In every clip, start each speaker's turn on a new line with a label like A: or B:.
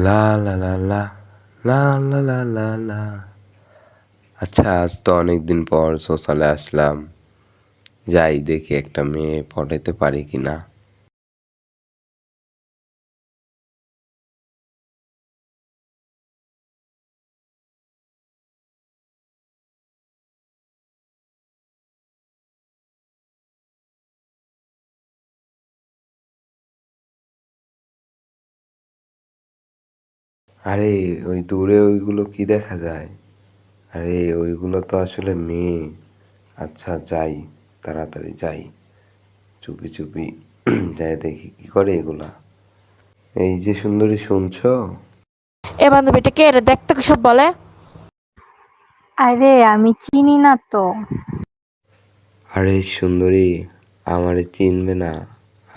A: লা লা লা লা লা লা লা লা লা। আচ্ছা, আজ তো অনেকদিন পর সোশ্যালে আসলাম, যাই দেখি একটা মেয়ে পটাইতে পারি কিনা। আরে ওই দূরে ওইগুলো কি দেখা যায়? আরে ওইগুলো তো আসলে মেয়ে। আচ্ছা যাই, তাড়াতাড়ি যাই, চুপি চুপি যাই দেখি কি করে এগুলা। এই যে সুন্দরী, শুনছো?
B: এ বান্ধবীটা কে রে? দেখতো কি সব বলে।
C: আরে আমি চিনি না তো।
A: আরে সুন্দরী, আমারে চিনবে না?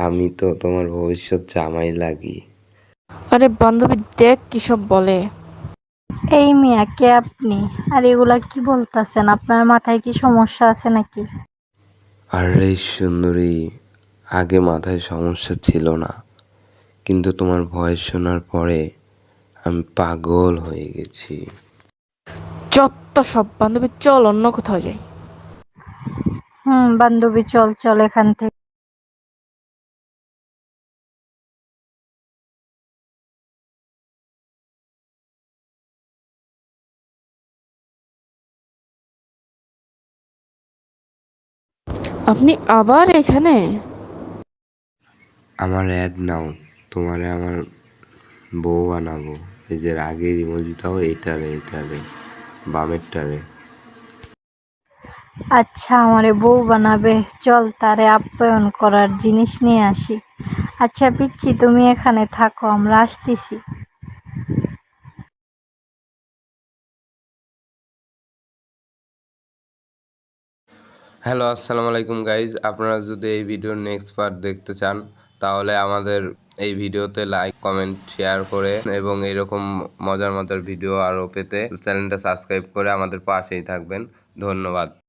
A: আমি তো তোমার ভবিষ্যৎ জামাই লাগি।
B: আরে বান্ধবী দেখ কি সব বলে।
C: এই মিয়া কে আপনি? আর এগুলা কি বলতাছেন? আপনার মাথায় কি সমস্যা আছে নাকি?
A: আরে সুন্দরী, আগে মাথায় সমস্যা ছিল না, কিন্তু তোমার ভয়েস শোনার পরে আমি পাগল হয়ে গেছি।
B: যত সব। বান্ধবী চল অন্য কোথাও যাই।
C: বান্ধবী চল চল এখান থেকে।
B: আপনি আবার এখানে?
A: আমার অ্যাড নাও, তোমারে আমার বউ বানাবো। এই যে রাগের ইমোজিটাও এইটারে এইটারে, বামেরটারে।
C: আচ্ছা আমারে বউ বানাবে, চল তারে আপ্যায়ন করার জিনিস নিয়ে আসি। আচ্ছা পিচ্ছি তুমি এখানে থাকো, আমরা আসতেছি।
A: হ্যালো, আসসালামু আলাইকুম গাইজ। আপনারা যদি এই ভিডিওর নেক্সট পার্ট দেখতে চান, তাহলে আমাদের এই ভিডিওতে লাইক, কমেন্ট, শেয়ার করে এবং এরকম মজার মজার ভিডিও আরও পেতে চ্যানেলটা সাবস্ক্রাইব করে আমাদের পাশেই থাকবেন। ধন্যবাদ।